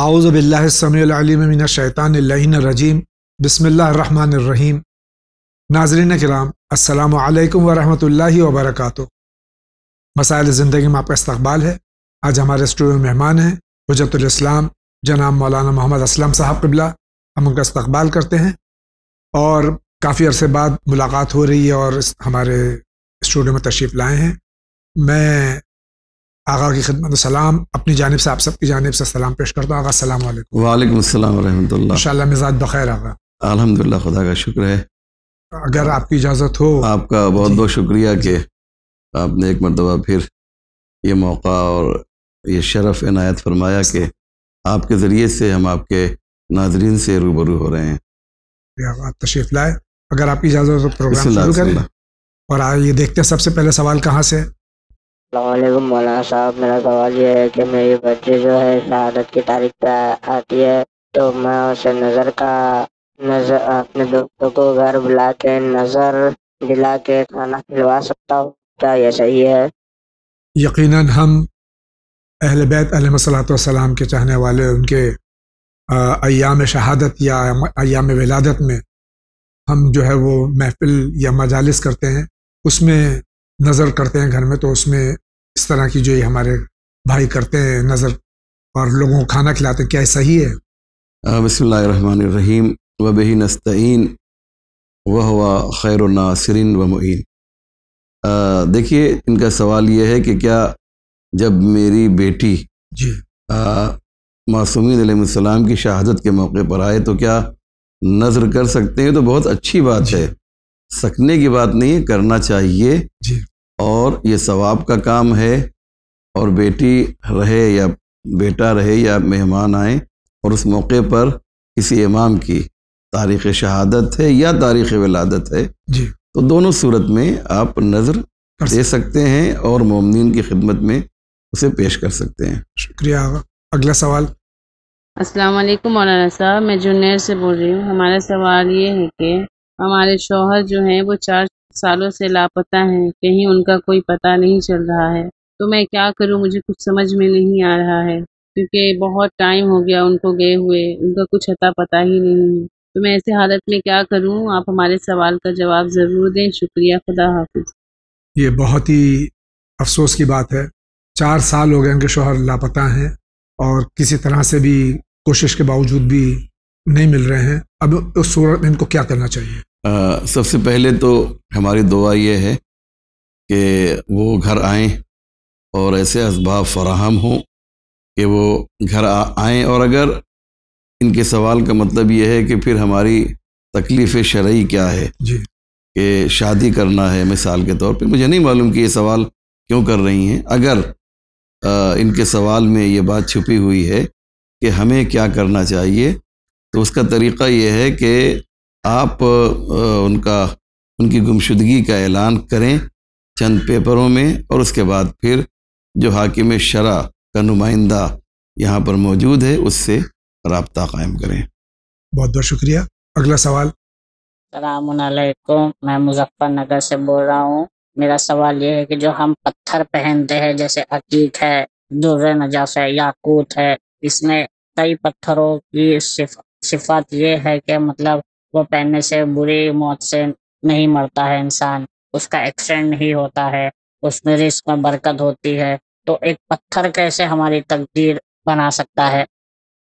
اعوذ باللہ السمیع العلیم من الشیطان اللعین الرجیم بسم اللہ الرحمن الرحیم۔ ناظرین کرام، السلام علیکم ورحمۃ اللہ وبرکاتہ۔ مسائل زندگی میں آپ کا استقبال ہے۔ آج ہمارے اسٹوڈیو میں مہمان ہیں حجت الاسلام جناب مولانا محمد اسلم صاحب قبلہ۔ ہم ان کا استقبال کرتے ہیں اور کافی عرصے بعد ملاقات ہو رہی ہے اور ہمارے اسٹوڈیو میں تشریف لائے ہیں۔ میں آقا کی خدمت و سلام اپنی جانب سے آپ سب کی جانب سے سلام پیش کرتا ہوں۔ آقا السلام علیکم۔ وعلیکم السلام ورحمۃ اللہ۔ انشاءاللہ مزاج بخیر آقا۔ الحمدللہ، خدا کا شکر ہے۔ اگر آپ کی اجازت ہو، آپ کا بہت بہت شکریہ کہ آپ نے ایک مرتبہ پھر یہ موقع اور یہ شرف عنایت فرمایا کہ آپ کے ذریعے سے ہم آپ کے ناظرین سے روبرو ہو رہے ہیں۔ آپ تشریف لائے۔ اگر آپ کی اجازت ہو تو پروگرام شروع کریں اور آئیے دیکھتے ہیں سب سے پہلے سوال کہاں سے۔ السلام علیکم مولانا صاحب، میرا سوال یہ ہے کہ میری بچی جو ہے شہادت کی تاریخ پہ آتی ہے تو میں اسے نظر اپنے دوستوں کو گھر بلا کے نظر دلا کے کھانا کھلوا سکتا ہوں؟ کیا یہ صحیح ہے؟ یقیناً ہم اہل بیت علیہ الصلوۃ والسلام کے چاہنے والے ان کے ایام شہادت یا ایام ولادت میں ہم جو ہے وہ محفل یا مجالس کرتے ہیں، اس میں نظر کرتے ہیں گھر میں، تو اس میں اس طرح کی جو یہ ہمارے بھائی کرتے ہیں نظر اور لوگوں کو کھانا کھلاتے ہیں، کیا یہ صحیح ہے؟ بسم اللہ الرحمن الرحیم وبہ نستعین وہو خیر الناصرین ومعین۔ دیکھیے، ان کا سوال یہ ہے کہ کیا جب میری بیٹی معصومین علیہ السلام کی شہادت کے موقع پر آئے تو کیا نظر کر سکتے ہیں؟ تو بہت اچھی بات ہے، سکنے کی بات نہیں ہے، کرنا چاہیے اور یہ ثواب کا کام ہے۔ اور بیٹی رہے یا بیٹا رہے یا مہمان آئیں اور اس موقع پر کسی امام کی تاریخ شہادت ہے یا تاریخ ولادت ہے تو دونوں صورت میں آپ نظر دے سکتے ہیں اور مومنین کی خدمت میں اسے پیش کر سکتے ہیں۔ شکریہ آقا۔ اگلا سوال۔ السلام علیکم مولانا صاحب، میں جنیر سے بول رہی ہوں۔ ہمارا سوال یہ ہے کہ ہمارے شوہر جو ہیں وہ 4 سالوں سے لاپتہ ہیں، کہیں ان کا کوئی پتہ نہیں چل رہا ہے، تو میں کیا کروں؟ مجھے کچھ سمجھ میں نہیں آ رہا ہے کیونکہ بہت ٹائم ہو گیا ان کو گئے ہوئے، ان کا کچھ اتا پتہ ہی نہیں ہے، تو میں ایسے حالت میں کیا کروں؟ آپ ہمارے سوال کا جواب ضرور دیں، شکریہ، خدا حافظ۔ یہ بہت ہی افسوس کی بات ہے، 4 سال ہو گئے ان کے شوہر لاپتہ ہیں اور کسی طرح سے بھی کوشش کے باوجود بھی نہیں مل رہے ہیں۔ اب اس صورت میں ان کو کیا کرنا چاہیے؟ سب سے پہلے تو ہماری دعا یہ ہے کہ وہ گھر آئیں اور ایسے اسباب فراہم ہوں کہ وہ گھر آئیں، اور اگر ان کے سوال کا مطلب یہ ہے کہ پھر ہماری تکلیف شرعی کیا ہے کہ شادی کرنا ہے مثال کے طور پہ، مجھے نہیں معلوم کہ یہ سوال کیوں کر رہی ہیں۔ اگر ان کے سوال میں یہ بات چھپی ہوئی ہے کہ ہمیں کیا کرنا چاہیے تو اس کا طریقہ یہ ہے کہ آپ ان کی گمشدگی کا اعلان کریں چند پیپروں میں، اور اس کے بعد پھر جو حاکم شرع کا نمائندہ یہاں پر موجود ہے اس سے رابطہ قائم کریں۔ بہت بہت شکریہ۔ اگلا سوال۔ السلام علیکم، میں مظفر نگر سے بول رہا ہوں۔ میرا سوال یہ ہے کہ جو ہم پتھر پہنتے ہیں جیسے عقیق ہے، در نجاس ہے، یاقوت ہے، اس میں کئی پتھروں کی صفات یہ ہے کہ مطلب وہ پہننے سے بری موت سے نہیں مرتا ہے انسان، اس کا ایکسیڈنٹ نہیں ہوتا ہے، اس میں رزق میں برکت ہوتی ہے، تو ایک پتھر کیسے ہماری تقدیر بنا سکتا ہے؟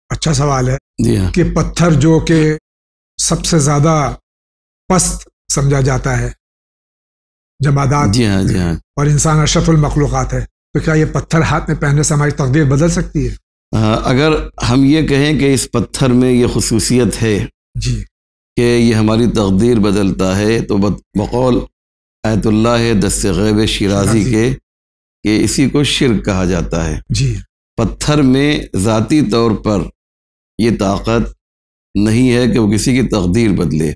اچھا سوال ہے جی ہاں، کہ پتھر جو کہ سب سے زیادہ پست سمجھا جاتا ہے جمادات، جی ہاں، جی ہاں، اور انسان اشرف المخلوقات ہے، تو کیا یہ پتھر ہاتھ میں پہننے سے ہماری تقدیر بدل سکتی ہے؟ اگر ہم یہ کہیں کہ اس پتھر میں یہ خصوصیت ہے کہ یہ ہماری تقدیر بدلتا ہے تو بقول آیت اللہ دست غیب شیرازی کے کہ اسی کو شرک کہا جاتا ہے۔ پتھر میں ذاتی طور پر یہ طاقت نہیں ہے کہ وہ کسی کی تقدیر بدلے،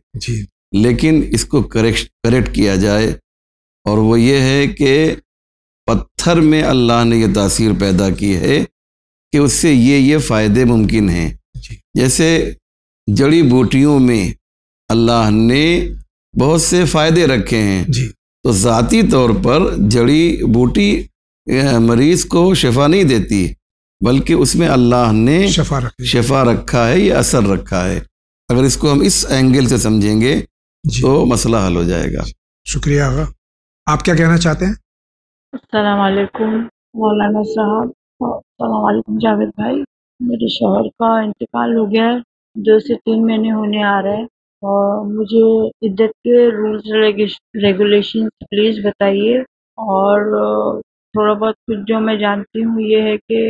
لیکن اس کو کریکٹ کیا جائے، اور وہ یہ ہے کہ پتھر میں اللہ نے یہ تاثیر پیدا کی ہے کہ اس سے یہ فائدے ممکن ہیں۔ جیسے جڑی بوٹیوں میں اللہ نے بہت سے فائدے رکھے ہیں، تو ذاتی طور پر جڑی بوٹی مریض کو شفا نہیں دیتی، بلکہ اس میں اللہ نے شفا رکھا ہے، یہ اثر رکھا ہے. اگر اس کو ہم اس اینگل سے سمجھیں گے جی. تو مسئلہ حل ہو جائے گا. شکریہ آغا. آپ کیا کہنا چاہتے ہیں؟ السلام علیکم مولانا صاحب. السلام علیکم جاوید بھائی. میرے شوہر کا انتقال ہو گیا ہے، 2 سے 3 مہینے ہونے آ رہے ہیں، اور مجھے عدت کے رولز ریگولیشن پلیز بتائیے. اور تھوڑا بہت کچھ جو میں جانتی ہوں یہ ہے کہ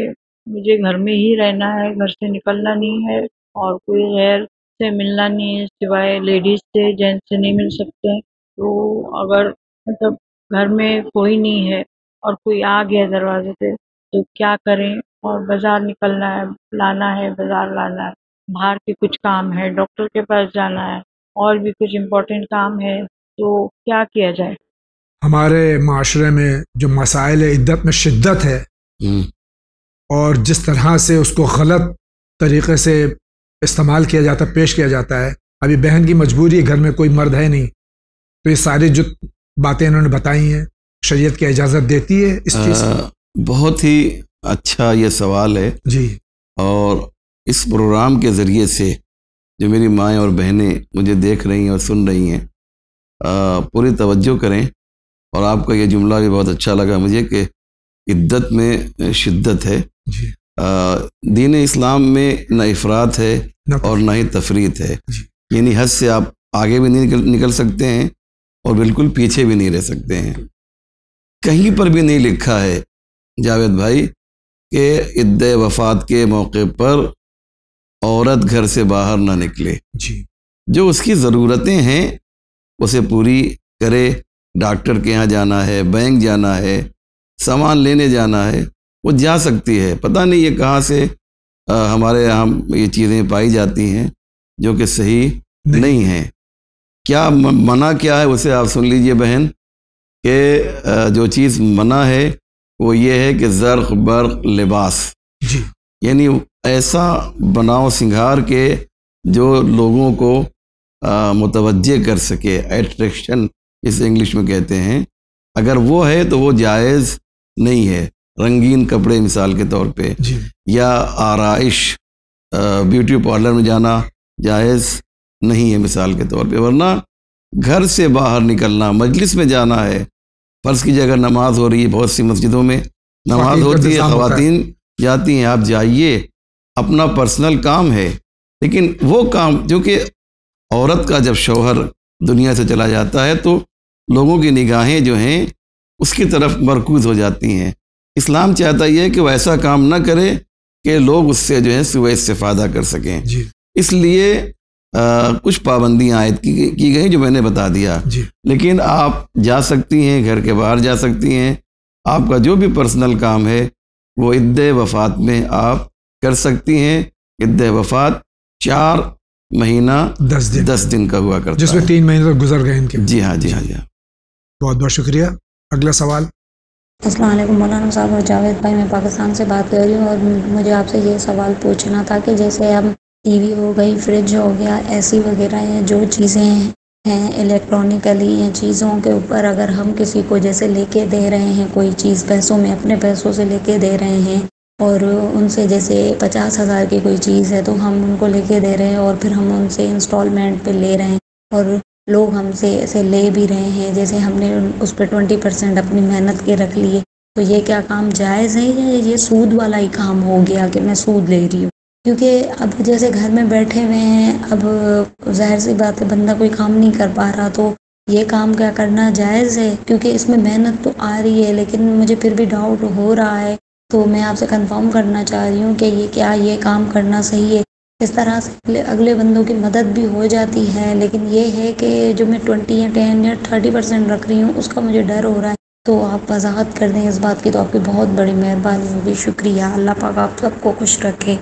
مجھے گھر میں ہی رہنا ہے، گھر سے نکلنا نہیں ہے، اور کوئی غیر سے ملنا نہیں ہے سوائے لیڈیز سے، جینٹس سے نہیں مل سکتے. تو اگر مطلب گھر میں کوئی نہیں ہے اور کوئی آ گیا دروازے پہ تو کیا کریں؟ اور بازار نکلنا ہے، بازار لانا ہے، باہر کے کچھ کام ہے، ڈاکٹر کے پاس جانا ہے، اور بھی کچھ امپورٹنٹ کام ہے، تو کیا کیا جائے؟ ہمارے معاشرے میں جو مسائل عدت میں شدت ہے ہم، اور جس طرح سے اس کو غلط طریقے سے استعمال کیا جاتا ہے، پیش کیا جاتا ہے. ابھی بہن کی مجبوری ہے، گھر میں کوئی مرد ہے نہیں، تو یہ ساری جو باتیں انہوں نے بتائی ہیں شریعت کی اجازت دیتی ہے اس چیز کی؟ بہت ہی اچھا یہ سوال ہے. جی. اور اس پروگرام کے ذریعے سے جو میری مائیں اور بہنیں مجھے دیکھ رہی ہیں اور سن رہی ہیں، پوری توجہ کریں. اور آپ کا یہ جملہ بھی بہت اچھا لگا مجھے کہ عدت میں شدت ہے. جی. دین اسلام میں نہ افراط ہے اور نہ ہی تفریط ہے. جی. یعنی حد سے آپ آگے بھی نہیں نکل سکتے ہیں اور بالکل پیچھے بھی نہیں رہ سکتے ہیں. کہیں پر بھی نہیں لکھا ہے جاوید بھائی کہ عدت وفات کے موقع پر عورت گھر سے باہر نہ نکلے. جی. جو اس کی ضرورتیں ہیں اسے پوری کرے. ڈاکٹر کے یہاں جانا ہے، بینک جانا ہے، سامان لینے جانا ہے، وہ جا سکتی ہے. پتہ نہیں یہ کہاں سے ہمارے یہاں یہ چیزیں پائی جاتی ہیں جو کہ صحیح نہیں ہیں. کیا منع کیا ہے اسے آپ سن لیجئے بہن، کہ جو چیز منع ہے وہ یہ ہے کہ زرق برق لباس، جی. یعنی ایسا بناؤ سنگھار کے جو لوگوں کو متوجہ کر سکے، ایٹریکشن اس انگلش میں کہتے ہیں، اگر وہ ہے تو وہ جائز نہیں ہے. رنگین کپڑے مثال کے طور پہ، جی. یا آرائش، بیوٹی پارلر میں جانا جائز نہیں ہے مثال کے طور پہ. ورنہ گھر سے باہر نکلنا، مجلس میں جانا ہے، فرض کی جگہ نماز ہو رہی ہے، بہت سی مسجدوں میں نماز ہوتی ہے، خواتین جاتی ہیں، آپ جائیے، اپنا پرسنل کام ہے. لیکن وہ کام جو کہ عورت کا جب شوہر دنیا سے چلا جاتا ہے تو لوگوں کی نگاہیں جو ہیں اس کی طرف مرکوز ہو جاتی ہیں. اسلام چاہتا یہ ہے کہ وہ ایسا کام نہ کرے کہ لوگ اس سے جو ہے سوء استفادہ کر سکیں. جی. اس لیے کچھ پابندیاں عائد کی گئی جو میں نے بتا دیا. جی. لیکن آپ جا سکتی ہیں، گھر کے باہر جا سکتی ہیں. آپ کا جو بھی پرسنل کام ہے وہ عدت وفات میں آپ کر سکتی ہیں. عدت وفات 4 مہینہ 10 دن کا ہوا کرتا ہے، جس میں 3 مہینے تو گزر گئے ان کے. جی ہاں، جی ہاں، جی ہاں. بہت بہت شکریہ. اگلا سوال. السلام علیکم مولانا صاحب اور جاوید بھائی. میں پاکستان سے بات کر رہی ہوں، اور مجھے آپ سے یہ سوال پوچھنا تھا کہ جیسے ہم ٹی وی ہو گئی، فریج ہو گیا، اے سی وغیرہ ہیں، جو چیزیں ہیں الیکٹرانکلی ہیں چیزوں کے اوپر، اگر ہم کسی کو جیسے لے کے دے رہے ہیں کوئی چیز پیسوں میں، اپنے پیسوں سے لے کے دے رہے ہیں، اور ان سے جیسے 50,000 کی کوئی چیز ہے تو ہم ان کو لے کے دے رہے ہیں، اور پھر ہم ان سے انسٹالمنٹ پہ لے رہے ہیں، اور لوگ ہم سے ایسے لے بھی رہے ہیں جیسے ہم نے اس پہ 20% اپنی محنت کے رکھ لیے، تو یہ کیا کام جائز ہے یا یہ سود والا ہی کام ہو گیا کہ میں سود لے رہی ہوں؟ کیونکہ اب جیسے گھر میں بیٹھے ہوئے ہیں، اب ظاہر سی بات ہے بندہ کوئی کام نہیں کر پا رہا، تو یہ کام کیا کرنا جائز ہے؟ کیونکہ اس میں محنت تو آ رہی ہے لیکن مجھے پھر بھی ڈاؤٹ ہو رہا ہے، تو میں آپ سے کنفرم کرنا چاہ رہی ہوں کہ یہ کام کرنا صحیح ہے؟ اس طرح سے اگلے بندوں کی مدد بھی ہو جاتی ہے، لیکن یہ ہے کہ جو میں 20 یا 10 یا 30% رکھ رہی ہوں اس کا مجھے ڈر ہو رہا ہے. تو آپ وضاحت کر دیں اس بات کی تو آپ کی بہت بڑی مہربانی ہوگی. شکریہ. اللہ پاک آپ سب کو خوش رکھے.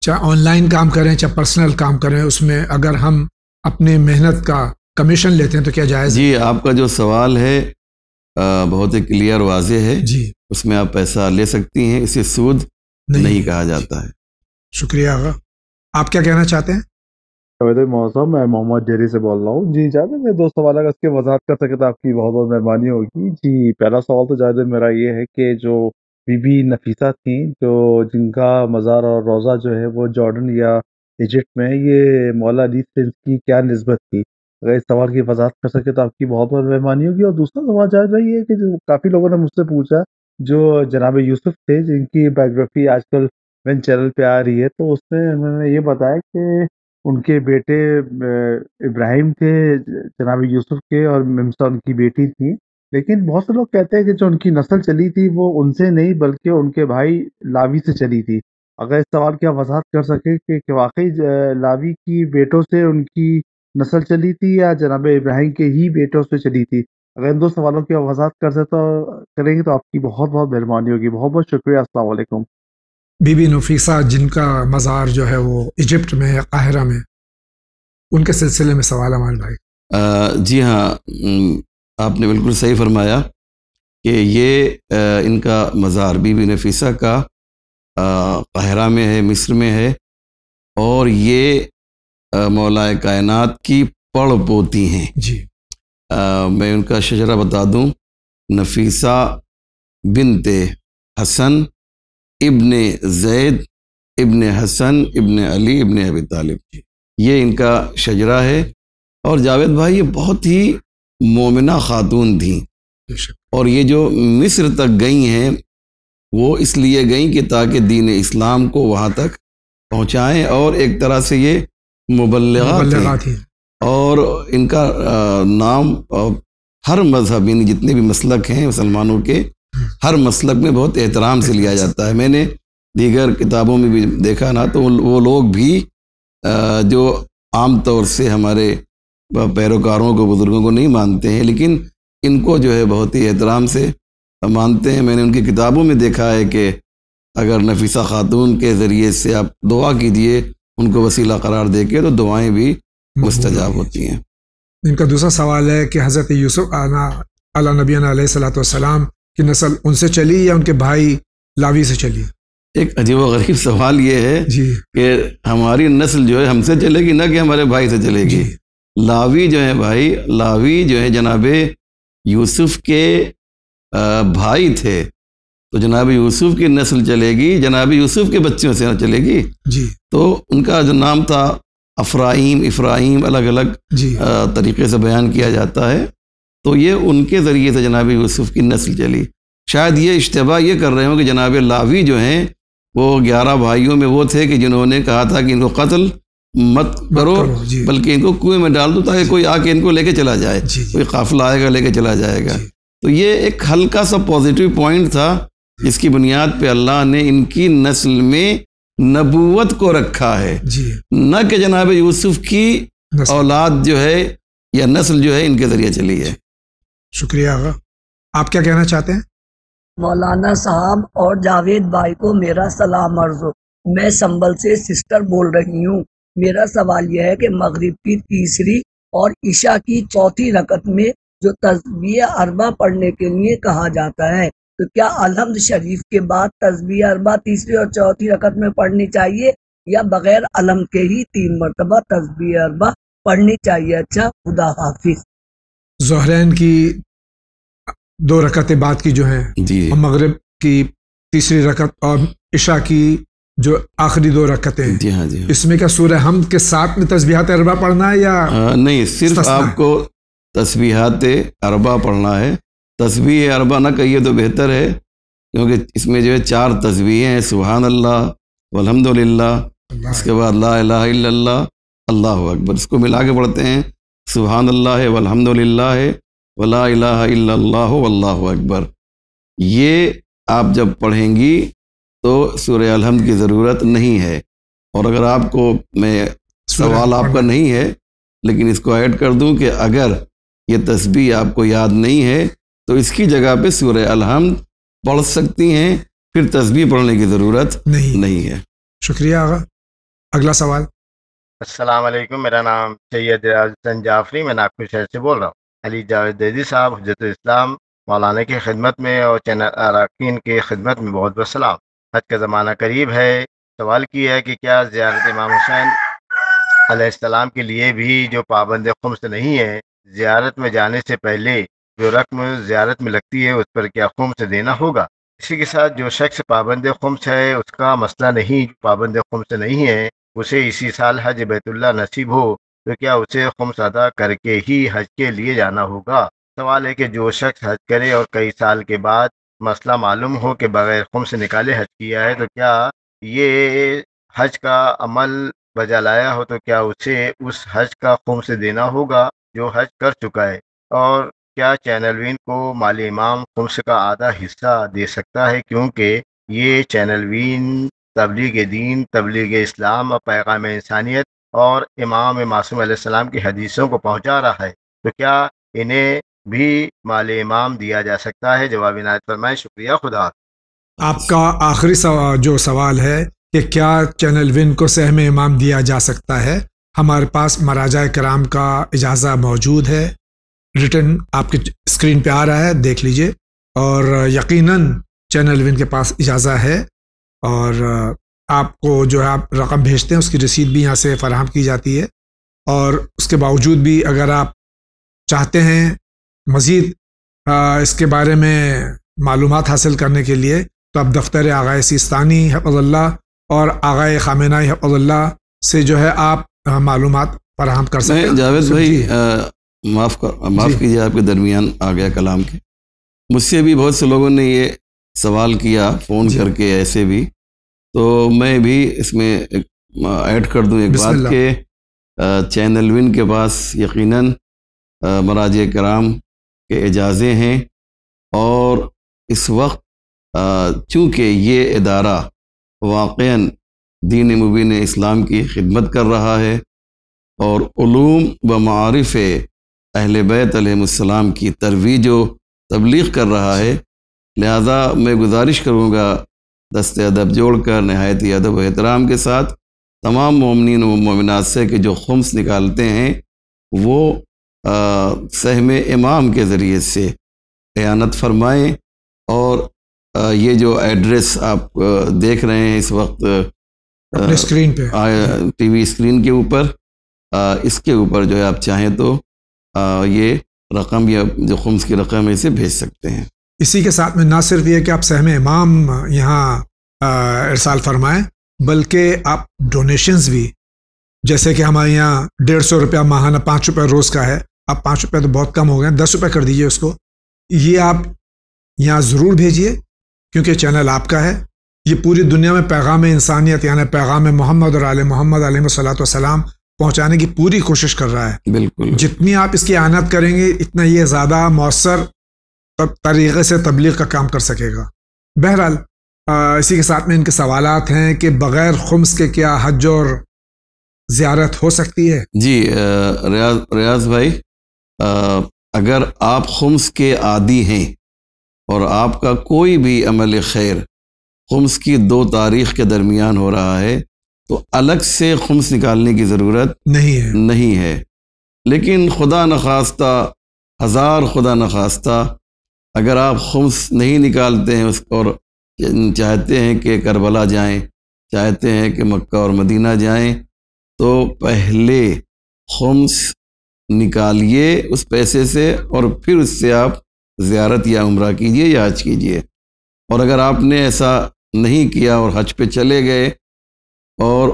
چاہے آن لائن کام کریں چاہے پرسنل کام کریں، اس میں اگر ہم اپنے محنت کا کمیشن لیتے ہیں تو کیا جائز؟ جی، آپ کا جو سوال ہے بہت ہی کلیئر واضح ہے. جی. اس میں آپ پیسہ لے سکتی ہیں، اسے سود نہیں کہا جاتا ہے. شکریہ آغا. آپ کیا کہنا چاہتے ہیں؟ موسم میں محمد جیری سے بول رہا ہوں. جی جاوید، میں 2 سوال اگر اس کی وضاحت کر سکے تو آپ کی بہت بہت مہربانی ہوگی. جی، پہلا سوال تو جاوید میرا یہ ہے کہ جو بی بی نفیسہ تھیں جو جن کا مزار اور روضہ جو ہے وہ جارڈن یا ایجپٹ میں ہے، یہ مولا علی سے اس کی کیا نسبت تھی؟ اگر اس سوال کی وضاحت کر سکے تو آپ کی بہت بہت مہربانی ہوگی۔ اور دوسرا سوال جاوید بھائی یہ ہے کہ جو کافی لوگوں نے مجھ سے پوچھا، جو جناب یوسف تھے جن کی بایوگرافی آج کل وین چینل پہ آ رہی ہے، تو اس میں انہوں نے یہ بتایا کہ ان کے بیٹے ابراہیم تھے جناب یوسف کے، اور ممسا ان کی بیٹی تھی، لیکن بہت سے لوگ کہتے ہیں کہ جو ان کی نسل چلی تھی وہ ان سے نہیں بلکہ ان کے بھائی لاوی سے چلی تھی۔ اگر اس سوال کی آپ وضاحت کر سکیں کہ واقعی لاوی کی بیٹوں سے ان کی نسل چلی تھی یا جناب ابراہیم کے ہی بیٹوں سے چلی تھی؟ اگر ان دو سوالوں کی آپ وضاحت کریں گے تو آپ کی بہت بہت مہربانی ہوگی۔ بہت بہت شکریہ۔ السلام علیکم۔ بی بی نفیسہ جن کا مزار جو ہے وہ ایجپٹ میں ہے، قاہرہ میں، ان کے سلسلے میں سوال ہمارے بھائی۔ جی ہاں، آپ نے بالکل صحیح فرمایا کہ یہ ان کا مزار بی بی نفیسہ کا قاہرہ میں ہے، مصر میں ہے، اور یہ مولا کائنات کی پڑ پوتی ہیں۔ جی میں ان کا شجرہ بتا دوں، نفیسہ بنت حسن ابن زید ابن حسن ابن علی ابن ابی طالب، یہ ان کا شجرہ ہے۔ اور جاوید بھائی یہ بہت ہی مومنہ خاتون تھیں، اور یہ جو مصر تک گئی ہیں وہ اس لیے گئیں کہ تاکہ دین اسلام کو وہاں تک پہنچائیں، اور ایک طرح سے یہ مبلغہ تھیں۔ اور ان کا نام ہر مذہب، یعنی جتنے بھی مسلک ہیں مسلمانوں کے، ہر مسلک میں بہت احترام سے لیا جاتا ہے۔ میں نے دیگر کتابوں میں بھی دیکھا نا، تو وہ لوگ بھی جو عام طور سے ہمارے پیروکاروں کو، بزرگوں کو نہیں مانتے ہیں، لیکن ان کو جو ہے بہت ہی احترام سے مانتے ہیں۔ میں نے ان کی کتابوں میں دیکھا ہے کہ اگر نفیسہ خاتون کے ذریعے سے آپ دعا کیجئے ان کو وسیلہ قرار دے کے، تو دعائیں بھی مستجاب ہوتی ہیں۔ ان کا دوسرا سوال ہے کہ حضرت یوسف علیہ نبینا علیہ الصلوۃ والسلام کی نسل ان سے چلی یا ان کے بھائی لاوی سے چلی؟ ایک عجیب و غریب سوال یہ ہے جی کہ ہماری نسل جو ہے ہم سے چلے گی، نہ کہ ہمارے بھائی سے چلے گی۔ لاوی جو ہے بھائی، لاوی جو ہے جناب یوسف کے بھائی تھے، تو جناب یوسف کی نسل چلے گی، جناب یوسف کے بچوں سے چلے گی۔ جی تو ان کا جو نام تھا افرایم الگ الگ طریقے سے بیان کیا جاتا ہے، تو یہ ان کے ذریعے سے جناب یوسف کی نسل چلی۔ شاید یہ اشتباہ یہ کر رہے ہوں کہ جناب لاوی جو ہیں وہ 11 بھائیوں میں وہ تھے کہ جنہوں نے کہا تھا کہ ان کو قتل مت کرو، بلکہ ان کو کنویں میں ڈال دو تاکہ کوئی آ کے ان کو لے کے چلا جائے، کوئی قافلہ آئے گا لے کے چلا جائے گا۔ تو یہ ایک ہلکا سا پازیٹیو پوائنٹ تھا جس کی بنیاد پہ اللہ نے ان کی نسل میں نبوت کو رکھا ہے، نہ کہ جناب یوسف کی اولاد جو ہے یا نسل جو ہے ان کے ذریعے چلی ہے۔ شکریہ آغا۔ آپ کیا کہنا چاہتے ہیں؟ مولانا صاحب اور جاوید بھائی کو میرا سلام عرض ہو۔ میں سنبل سے سسٹر بول رہی ہوں۔ میرا سوال یہ ہے کہ مغرب کی تیسری اور عشاء کی چوتھی رکعت میں جو تسبیح اربع پڑھنے کے لیے کہا جاتا ہے، تو کیا الحمد شریف کے بعد تسبیح اربع تیسری اور چوتھی رکعت میں پڑھنی چاہیے، یا بغیر الحمد کے ہی 3 مرتبہ تسبیح اربع پڑھنی چاہیے؟ اچھا، خدا حافظ۔ ظہرین کی 2 رکعتیں بعد کی جو ہیں، اور مغرب کی تیسری رکعت اور عشاء کی جو آخری 2 رکعتیں ہیں، جی ہاں اس میں کیا سورہ حمد کے ساتھ میں تسبیحات اربع پڑھنا ہے یا نہیں؟ صرف آپ کو تسبیحات اربع پڑھنا ہے۔ تسبیح اربع نہ کہیے تو بہتر ہے، کیونکہ اس میں جو ہے 4 تسبیحیں ہیں، سبحان اللہ والحمد للہ، اس کے بعد لا الہ الا اللہ، اللہ اکبر۔ اس کو ملا کے پڑھتے ہیں، سبحان اللہ والحمد للہ ولا الہ الا اللہ واللہ اکبر۔ یہ آپ جب پڑھیں گی تو سورہ الحمد کی ضرورت نہیں ہے۔ اور اگر آپ کو، میں سوال آپ کا نہیں ہے لیکن اس کو ایڈ کر دوں کہ اگر یہ تسبیح آپ کو یاد نہیں ہے تو اس کی جگہ پہ سورہ الحمد پڑھ سکتی ہیں، پھر تسبیح پڑھنے کی ضرورت نہیں ہے۔ شکریہ آغا۔ اگلا سوال۔ السلام علیکم، میرا نام سید حسن جعفری، میں ناگپور شہر سے بول رہا ہوں۔ علی جاوید دیدی صاحب، حجت الاسلام مولانا کی خدمت میں اور چینل اراکین کی خدمت میں بہت بہت سلام۔ حج کا زمانہ قریب ہے، سوال کی ہے کہ کیا زیارت امام حسین علیہ السلام کے لیے بھی جو پابند خمس نہیں ہے، زیارت میں جانے سے پہلے جو رقم زیارت میں لگتی ہے اس پر کیا خمس دینا ہوگا؟ اسی کے ساتھ جو شخص پابند خمس ہے اس کا مسئلہ نہیں، جو پابند خمس نہیں ہے اسے اسی سال حج بیت اللہ نصیب ہو تو کیا اسے خمس ادا کر کے ہی حج کے لیے جانا ہوگا؟ سوال ہے کہ جو شخص حج کرے اور کئی سال کے بعد مسئلہ معلوم ہو کہ بغیر خمس نکالے حج کیا ہے تو کیا یہ حج کا عمل بجا لایا ہو تو کیا اسے اس حج کا خمس دینا ہوگا جو حج کر چکا ہے؟ اور کیا چینل وین کو مالی امام خمس کا آدھا حصہ دے سکتا ہے، کیونکہ یہ چینل وین تبلیغ دین، تبلیغ اسلام اور پیغام انسانیت اور امام معصوم علیہ السلام کی حدیثوں کو پہنچا رہا ہے، تو کیا انہیں بھی مال امام دیا جا سکتا ہے؟ جواب عنایت فرمائیں۔ شکریہ، خدا حافظ۔ آپ کا آخری جو سوال ہے کہ کیا چینل ون کو سہم امام دیا جا سکتا ہے، ہمارے پاس مراجع کرام کا اجازہ موجود ہے، ریٹن آپ کے اسکرین پہ آ رہا ہے، دیکھ لیجئے، اور یقیناً چینل ون کے پاس اجازہ ہے، اور آپ کو جو ہے آپ رقم بھیجتے ہیں اس کی رسید بھی یہاں سے فراہم کی جاتی ہے، اور اس کے باوجود بھی اگر آپ چاہتے ہیں مزید اس کے بارے میں معلومات حاصل کرنے کے لیے تو آپ دفتر آغائے سیستانی حفظ اللہ اور آغائے خامنہئی حفظ اللہ سے جو ہے آپ معلومات فراہم کر سکتے ہیں۔ جاوید بھائی معاف کیجیے، آپ کے درمیان آ گیا کلام کے، مجھ سے بھی بہت سے لوگوں نے یہ سوال کیا فون کر کے، ایسے بھی، تو میں بھی اس میں ایڈ کر دوں ایک بات کہ چینل ون کے پاس یقیناً مراجع کرام کے اجازے ہیں، اور اس وقت چونکہ یہ ادارہ واقعاً دین مبین اسلام کی خدمت کر رہا ہے اور علوم و معارف اہل بیت علیہ السلام کی ترویج و تبلیغ کر رہا ہے، لہذا میں گزارش کروں گا دست ادب جوڑ کر نہایت ادب و احترام کے ساتھ تمام مومنین و مومنات سے کہ جو خمس نکالتے ہیں وہ سہم امام کے ذریعے سے اعانت فرمائیں، اور یہ جو ایڈریس آپ دیکھ رہے ہیں اس وقت اسکرین پہ، ٹی وی اسکرین کے اوپر، اس کے اوپر جو ہے آپ چاہیں تو یہ رقم یا جو خمس کی رقم ہے اسے بھیج سکتے ہیں۔ اسی کے ساتھ میں نہ صرف یہ کہ آپ سہم امام یہاں ارسال فرمائیں بلکہ آپ ڈونیشنز بھی، جیسے کہ ہمارے یہاں 150 روپیہ ماہانہ 5 روپے روز کا ہے، اب 5 روپے تو بہت کم ہو گئے، 10 روپے کر دیجئے اس کو، یہ آپ یہاں ضرور بھیجئے کیونکہ چینل آپ کا ہے، یہ پوری دنیا میں پیغام انسانیت یعنی پیغام محمد اور آل محمد علیہ الصلوۃ والسلام پہنچانے کی پوری کوشش کر رہا ہے۔ بالکل، جتنی آپ اس کی اعانت کریں گے اتنا یہ زیادہ مؤثر طریقے سے تبلیغ کا کام کر سکے گا۔ بہرحال اسی کے ساتھ میں ان کے سوالات ہیں کہ بغیر خمس کے کیا حج اور زیارت ہو سکتی ہے؟ جی ریاض بھائی، اگر آپ خمس کے عادی ہیں اور آپ کا کوئی بھی عمل خیر خمس کی 2 تاریخ کے درمیان ہو رہا ہے تو الگ سے خمس نکالنے کی ضرورت نہیں ہے، لیکن خدا نخواستہ، ہزار خدا نخواستہ، اگر آپ خمس نہیں نکالتے ہیں اور چاہتے ہیں کہ کربلا جائیں، چاہتے ہیں کہ مکہ اور مدینہ جائیں، تو پہلے خمس نکالیے اس پیسے سے اور پھر اس سے آپ زیارت یا عمرہ کیجئے یا حج کیجئے۔ اور اگر آپ نے ایسا نہیں کیا اور حج پہ چلے گئے اور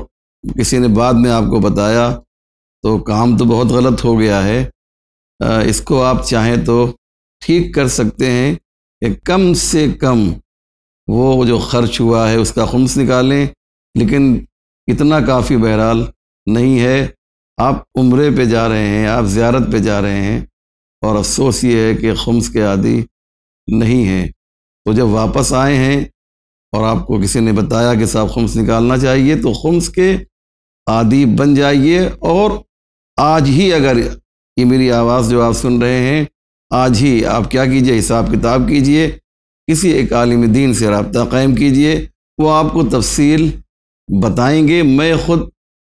کسی نے بعد میں آپ کو بتایا تو کام تو بہت غلط ہو گیا ہے۔ اس کو آپ چاہیں تو ٹھیک کر سکتے ہیں کہ کم سے کم وہ جو خرچ ہوا ہے اس کا خمس نکالیں، لیکن اتنا کافی بہرحال نہیں ہے۔ آپ عمرے پہ جا رہے ہیں، آپ زیارت پہ جا رہے ہیں، اور افسوس یہ ہے کہ خمس کے عادی نہیں ہیں، تو جب واپس آئے ہیں اور آپ کو کسی نے بتایا کہ صاحب خمس نکالنا چاہیے تو خمس کے عادی بن جائیے، اور آج ہی اگر یہ میری آواز جو آپ سن رہے ہیں، آج ہی آپ کیا کیجئے، حساب کتاب کیجئے، کسی ایک عالم دین سے رابطہ قائم کیجئے، وہ آپ کو تفصیل بتائیں گے۔ میں خود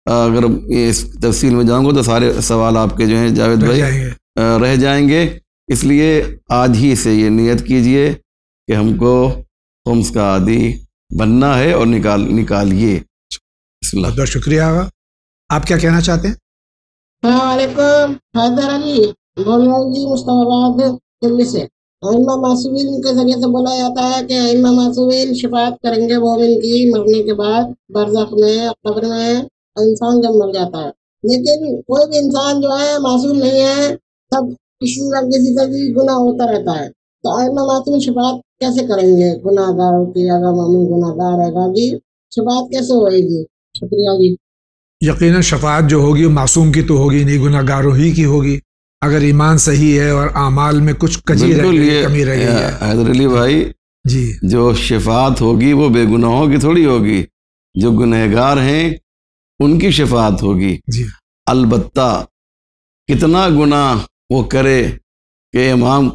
اگر اس تفصیل میں جاؤں گا تو سارے سوال آپ کے جو ہیں جاوید بھائی رہ جائیں گے، اس لیے آج ہی سے یہ نیت کیجئے کہ ہم کو خمس کا عادی بننا ہے اور نکالیے۔ بسم اللہ۔ بہت شکریہ آغا، آپ کیا کہنا چاہتے ہیں؟ السلام علیکم، حیدر علی مولوی مصطفی دلی سے۔ ائمہ معصومین کے ذریعے سے بولا جاتا ہے کہ ائمہ معصومین شفاعت کریں گے مومن کی مرنے کے بعد برزخ میں قبر میں انسان جب مر جاتا ہے. لیکن کوئی بھی انسان جو ہے معصوم نہیں ہے، سب کسی نہ کسی سے بھی گناہ ہوتا رہتا ہے. تو ائمہ معصومین شفاعت کیسے کریں گے گناہ گاروں کی؟ اگر مومن گناہ گار ہے گا جی شفاعت کیسے ہوئے گی؟ شکریہ جی. یقیناً شفاعت جو ہوگی وہ معصوم کی تو ہوگی نہیں، گناہ گاروں ہی کی ہوگی. اگر ایمان صحیح ہے اور اعمال میں کچھ کمی رہی ہے. حیدر علی بھائی جی، جو شفاعت ہوگی وہ بے گناہوں کی تھوڑی ہوگی، جو گنہگار ہیں ان کی شفاعت ہوگی. جی، البتہ کتنا گناہ وہ کرے کہ امام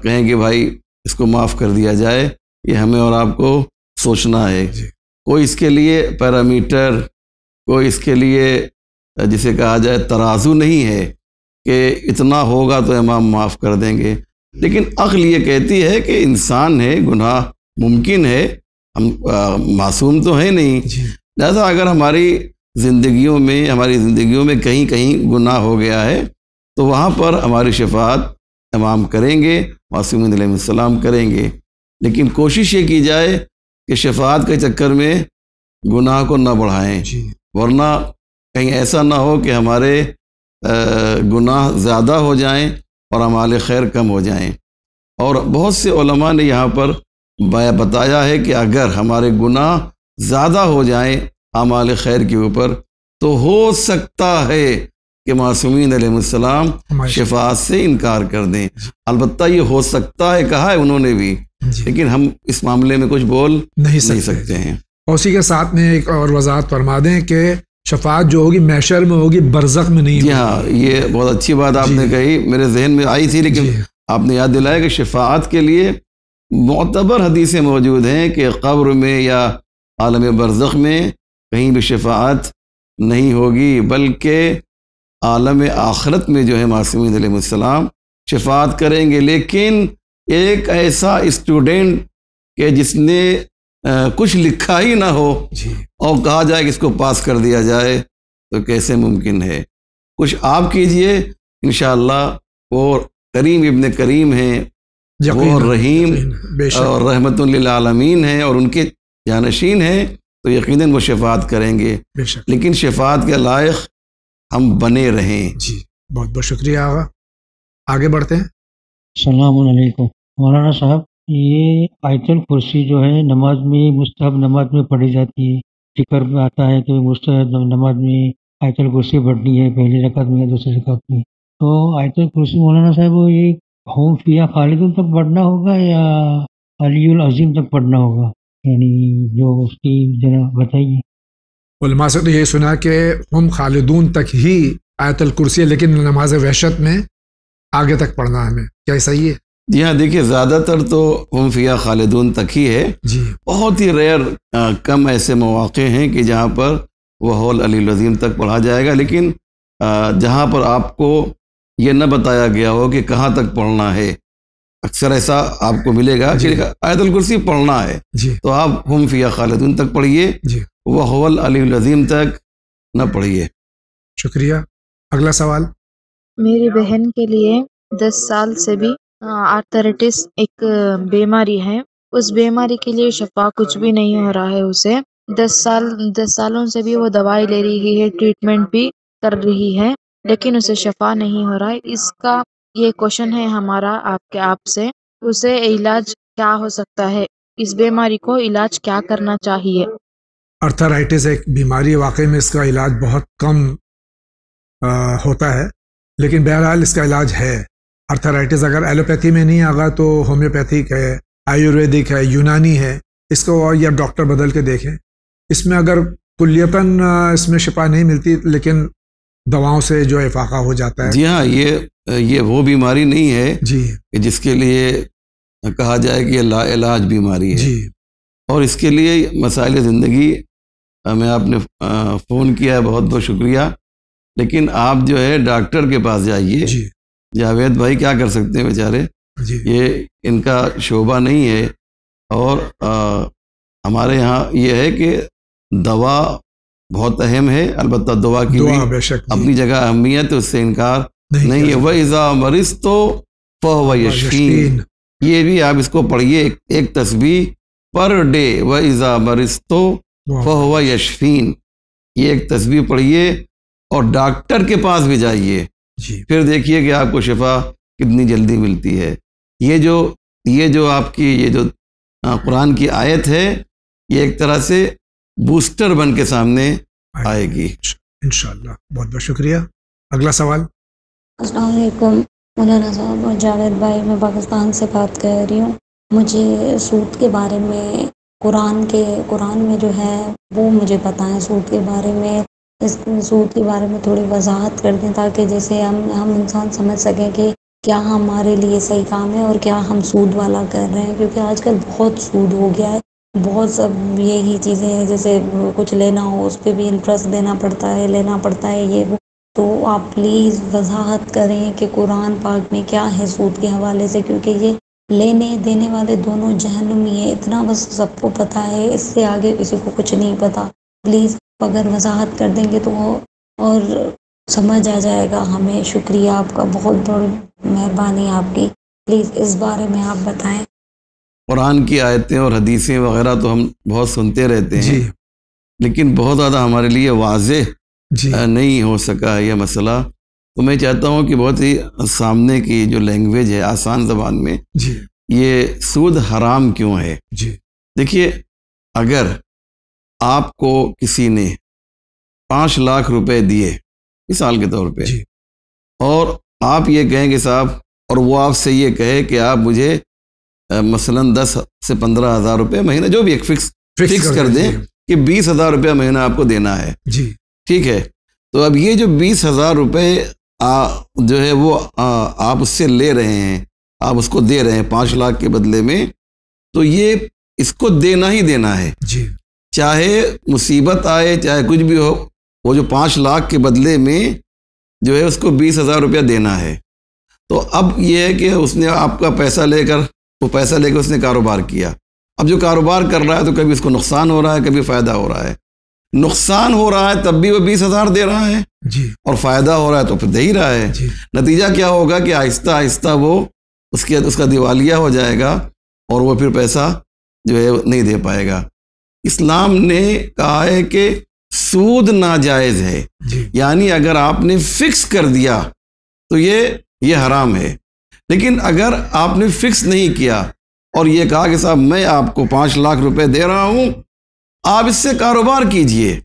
کہیں کہ بھائی اس کو معاف کر دیا جائے، یہ ہمیں اور آپ کو سوچنا ہے. کوئی اس کے لیے پیرامیٹر، کوئی اس کے لیے جسے کہا جائے ترازو نہیں ہے کہ اتنا ہوگا تو امام معاف کر دیں گے. لیکن عقل یہ کہتی ہے کہ انسان ہے، گناہ ممکن ہے، ہم معصوم تو ہیں نہیں. لہذا اگر ہماری زندگیوں میں کہیں کہیں گناہ ہو گیا ہے تو وہاں پر ہماری شفاعت امام کریں گے، معصومین علیہ السلام کریں گے. لیکن کوشش یہ کی جائے کہ شفاعت کے چکر میں گناہ کو نہ بڑھائیں، ورنہ کہیں ایسا نہ ہو کہ ہمارے گناہ زیادہ ہو جائیں اور اعمال خیر کم ہو جائیں. اور بہت سے علماء نے یہاں پر بتایا ہے کہ اگر ہمارے گناہ زیادہ ہو جائیں اعمال خیر کے اوپر تو ہو سکتا ہے کہ معصومین علیہ السلام شفاعت سے انکار کر دیں. البتہ یہ ہو سکتا ہے کہا ہے انہوں نے بھی، لیکن ہم اس معاملے میں کچھ بول نہیں سکتے ہیں. اسی کے ساتھ میں ایک اور وضاحت فرما دیں کہ شفاعت جو ہوگی محشر میں ہوگی، برزخ میں نہیں ہوگی. جی ہاں، یہ بہت اچھی بات آپ نے کہی، میرے ذہن میں آئی تھی لیکن آپ نے یاد دلایا کہ شفاعت کے لیے معتبر حدیثیں موجود ہیں کہ قبر میں یا عالم برزخ میں کہیں بھی شفاعت نہیں ہوگی، بلکہ عالم آخرت میں جو ہے معصومین علیہ السلام شفاعت کریں گے. لیکن ایک ایسا اسٹوڈنٹ کہ جس نے کچھ لکھا ہی نہ ہو اور کہا جائے کہ اس کو پاس کر دیا جائے تو کیسے ممکن ہے؟ کچھ آپ کیجئے، انشاءاللہ وہ کریم ابن کریم ہیں، وہ رحیم اور رحمت للعالمین ہیں اور ان کے جانشین ہیں، تو یقیناً وہ شفاعت کریں گے. لیکن شفاعت کے لائق ہم بنے رہیں. جی، بہت بہت شکریہ آغا. آگے بڑھتے ہیں. السلام علیکم مولانا صاحب. یہ آیت الکرسی جو ہے نماز میں، مستحب نماز میں پڑھی جاتی ہے، ذکر میں آتا ہے کہ مستحب نماز میں آیت الکرسی پڑھنی ہے، پہلی رکعت میں یا دوسری رکعت میں. تو آیت الکرسی مولانا صاحب وہ یہ ہوم فیا خالدون تک پڑھنا ہوگا یا علی العظیم تک پڑھنا ہوگا؟ یعنی جو اس کی ذرا بتائیے. علماء سے تو یہ سنا کہ ہم خالدون تک ہی آیت الکرسی ہے، لیکن نماز وحشت میں آگے تک پڑھنا ہے ہمیں. کیا صحیح ہے؟ جی ہاں، دیکھیے زیادہ تر تو ہم فیا خالدون تک ہی ہے. جی، بہت ہی ریئر کم ایسے مواقع ہیں کہ جہاں پر وہ ہول علی العظیم تک پڑھا جائے گا. لیکن جہاں پر آپ کو یہ نہ بتایا گیا ہو کہ کہاں تک پڑھنا ہے، اکثر ایسا آپ کو ملے گا کہ آیت الکرسی پڑھنا ہے تو آپ ہم فیا خالدون تک پڑھیے، وہ ہول علی العظیم تک نہ پڑھیے. شکریہ. اگلا سوال. میری بہن کے لیے 10 سال سے بھی آرتھرائٹس ایک بیماری ہے. اس بیماری کے لیے شفا کچھ بھی نہیں ہو رہا ہے. اسے 10 سالوں سے بھی وہ دوائی لے رہی ہے، ٹریٹمنٹ بھی کر رہی ہے، لیکن اسے شفا نہیں ہو رہا ہے. اس کا یہ کوشچن ہے ہمارا آپ سے، اسے علاج کیا ہو سکتا ہے؟ اس بیماری کو علاج کیا کرنا چاہیے؟ آرتھرائٹس ایک بیماری، واقعی میں اس کا علاج بہت کم ہوتا ہے، لیکن بہرحال اس کا علاج ہے. آرتھرائٹس اگر ایلوپیتھی میں نہیں آگا تو ہومیوپیتھک ہے، آیورویدک ہے، یونانی ہے، اس کو یا ڈاکٹر بدل کے دیکھیں. اس میں اگر کلیتاً اس میں شفا نہیں ملتی، لیکن دواؤں سے جو افاقہ ہو جاتا ہے. جی ہاں، یہ وہ بیماری نہیں ہے جی کہ جس کے لیے کہا جائے کہ یہ لا علاج بیماری ہے. جی، اور اس کے لیے مسائل زندگی میں آپ نے فون کیا ہے، بہت بہت شکریہ. لیکن آپ جو ہے ڈاکٹر کے پاس جائیے. جی، جاوید بھائی کیا کر سکتے ہیں بیچارے، جی، یہ ان کا شعبہ نہیں ہے. اور ہمارے یہاں یہ ہے کہ دوا بہت اہم ہے، البتہ دعا کی بھی بے شک اپنی جگہ اہمیت ہے، اس سے انکار نہیں ہے. وَإِذَا مَرِضْتُ فَهُوَ يَشْفِينِ. یہ بھی آپ اس کو پڑھیے، ایک تسبیح پر ڈے، وَإِذَا مَرِضْتُ فَهُوَ يَشْفِينِ، یہ ایک تسبیح پڑھیے اور ڈاکٹر کے پاس بھی جائیے، پھر دیکھیے کہ آپ کو شفا کتنی جلدی ملتی ہے۔ یہ جو آپ کی یہ جو قرآن کی آیت ہے، یہ ایک طرح سے بوسٹر بن کے سامنے آئے گی انشاءاللہ۔ بہت بہت شکریہ۔ اگلا سوال۔ السلام علیکم مولانا صاحب اور جاوید بھائی، میں پاکستان سے بات کر رہی ہوں۔ مجھے سود کے بارے میں قرآن میں جو ہے وہ مجھے بتائیں، سود کے بارے میں، اس سود کے بارے میں تھوڑی وضاحت کر دیں تاکہ جیسے ہم انسان سمجھ سکیں کہ کیا ہمارے لیے صحیح کام ہے اور کیا ہم سود والا کر رہے ہیں، کیونکہ آج کل بہت سود ہو گیا ہے، بہت سب یہی چیزیں ہیں، جیسے کچھ لینا ہو اس پہ بھی انٹرسٹ دینا پڑتا ہے، لینا پڑتا ہے، یہ وہ۔ تو آپ پلیز وضاحت کریں کہ قرآن پاک میں کیا ہے سود کے حوالے سے، کیونکہ یہ لینے دینے والے دونوں جہنمی ہیں، اتنا بس سب کو پتہ ہے، اس سے آگے کسی کو کچھ نہیں پتہ۔ پلیز اگر وضاحت کر دیں گے تو اور سمجھ آ جائے گا ہمیں۔ شکریہ آپ کا، بہت بڑی مہربانی آپ کی، پلیز اس بارے میں آپ بتائیں۔ قرآن کی آیتیں اور حدیثیں وغیرہ تو ہم بہت سنتے رہتے ہیں، لیکن بہت زیادہ ہمارے لیے واضح نہیں ہو سکا یہ مسئلہ، تو میں چاہتا ہوں کہ بہت ہی سامنے کی جو لینگویج ہے، آسان زبان میں، یہ سود حرام کیوں ہے۔ دیکھیے، اگر آپ کو کسی نے 5 لاکھ روپے دیے مثال کے طور پہ، اور آپ یہ کہیں کہ صاحب، اور وہ آپ سے یہ کہے کہ آپ مجھے مثلاً 10 سے 15 ہزار روپے مہینہ، جو بھی ایک فکس کر دیں کہ 20,000 روپے مہینہ آپ کو دینا ہے، ٹھیک ہے، تو اب یہ جو 20,000 روپے جو ہے وہ آپ اس سے لے رہے ہیں، آپ اس کو دے رہے ہیں 5 لاکھ کے بدلے میں، تو یہ اس کو دینا ہی دینا ہے، چاہے مصیبت آئے چاہے کچھ بھی ہو، وہ جو 5 لاکھ کے بدلے میں جو ہے اس کو 20,000 روپیہ دینا ہے۔ تو اب یہ ہے کہ اس نے آپ کا پیسہ لے کر اس نے کاروبار کیا، اب جو کاروبار کر رہا ہے تو کبھی اس کو نقصان ہو رہا ہے، کبھی فائدہ ہو رہا ہے، نقصان ہو رہا ہے تب بھی وہ 20,000 دے رہا ہے، اور فائدہ ہو رہا ہے تو پھر دے ہی رہا ہے۔ نتیجہ کیا ہوگا کہ آہستہ آہستہ وہ اس کا دیوالیہ ہو جائے گا اور وہ پھر پیسہ جو ہے نہیں دے پائے گا۔ اسلام نے کہا ہے کہ سود ناجائز ہے، یعنی اگر آپ نے فکس کر دیا تو یہ حرام ہے، لیکن اگر آپ نے فکس نہیں کیا اور یہ کہا کہ صاحب میں آپ کو 5 لاکھ روپے دے رہا ہوں، آپ اس سے کاروبار کیجئے،